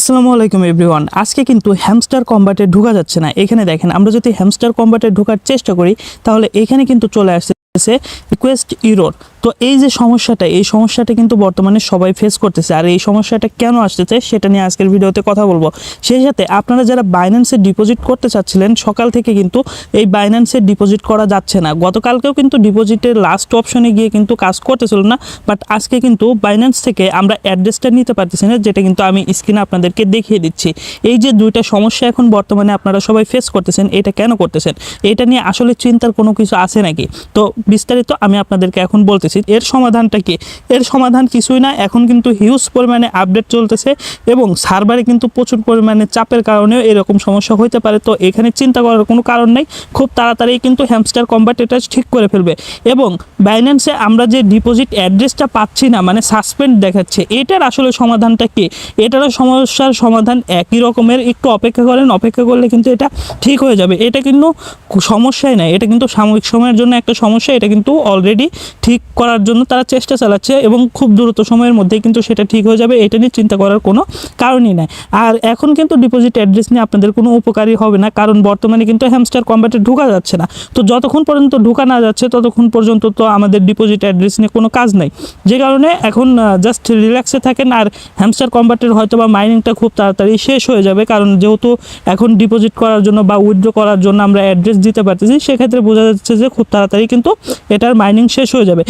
আসসালামু আলাইকুম এভরিওয়ান। আজকে কিন্তু হ্যামস্টার কম্বাটে ঢোকা যাচ্ছে না। এখানে দেখেন, আমরা যদি হ্যামস্টার কম্বাটে ঢোকার চেষ্টা করি তাহলে এখানে কিন্তু চলে আসছে রিকোয়েস্ট ইরর। তো এই যে সমস্যাটা কিন্তু বর্তমানে সবাই ফেস করতেছে। আর এই সমস্যাটা কেন আসতেছে সেটা নিয়ে আজকের ভিডিওতে কথা বলবো। সেই সাথে আপনারা যারা বাইন্যান্সে ডিপোজিট করতে চাচ্ছিলেন, সকাল থেকে কিন্তু এই বাইন্যান্সে ডিপোজিট করা যাচ্ছে না। গতকালকেও কিন্তু ডিপোজিটের লাস্ট অপশনে গিয়ে কিন্তু কাজ করতেছিল না, বাট আজকে কিন্তু বাইন্যান্স থেকে আমরা অ্যাড্রেসটা নিতে পারতেছি না, যেটা কিন্তু আমি স্ক্রিনে আপনাদেরকে দেখিয়ে দিচ্ছি। এই যে দুইটা সমস্যা এখন বর্তমানে আপনারা সবাই ফেস করতেছেন, এটা কেন করতেছেন, এটা নিয়ে আসলে চিন্তার কোনো কিছু আছে নাকি? তো বিস্তারিত আমি আপনাদেরকে এখন বলতেছি। এর সমাধানটা কি? এর সমাধান কিছুই না। এখন কিন্তু হিউজ পরিমাণে আপডেট চলতেছে এবং সার্ভারে কিন্তু প্রচুর পরিমাণে চাপের কারণেও এরকম সমস্যা হতে পারে। তো এখানে চিন্তা করার কোনো কারণ নেই, খুব তাড়াতাড়ি কিন্তু হ্যামস্টার কম্বাট এটা ঠিক করে ফেলবে। এবং বাইন্যান্সে আমরা যে ডিপোজিট অ্যাড্রেসটা পাচ্ছি না, মানে সাসপেন্ড দেখাচ্ছে, এটার আসলে সমাধানটা কি? এটারও সমস্যার সমাধান একই রকমের। একটু অপেক্ষা করেন, অপেক্ষা করলে কিন্তু এটা ঠিক হয়ে যাবে। এটা কিন্তু সমস্যাই নাই, এটা কিন্তু সাময়িক সময়ের জন্য একটা সমস্যা। এটা কিন্তু অলরেডি ঠিক করার জন্য তারা চেষ্টা চালাচ্ছে এবং খুব দ্রুত সময়ের মধ্যেই কিন্তু সেটা ঠিক হয়ে যাবে। এটা নিয়ে চিন্তা করার কোনো কারণই নাই। আর এখন কিন্তু ডিপোজিট অ্যাড্রেস নিয়ে আপনাদের কোনো উপকারী হবে না, কারণ বর্তমানে কিন্তু হ্যামস্টার কম্বাটে ঢোকা যাচ্ছে না। তো যতক্ষণ পর্যন্ত ঢোকা না যাচ্ছে ততক্ষণ পর্যন্ত তো আমাদের ডিপোজিট অ্যাড্রেস নিয়ে কোনো কাজ নাই। যে কারণে এখন জাস্ট রিল্যাক্সে থাকেন। আর হ্যামস্টার কম্বাটের হয়তো বা মাইনিংটা খুব তাড়াতাড়ি শেষ হয়ে যাবে, কারণ যেহেতু এখন ডিপোজিট করার জন্য বা উইথড্র করার জন্য আমরা অ্যাড্রেস দিতে পারতেছি, সেক্ষেত্রে বোঝা যাচ্ছে যে খুব তাড়াতাড়ি কিন্তু এটার মাইনিং শেষ হয়ে যাবে।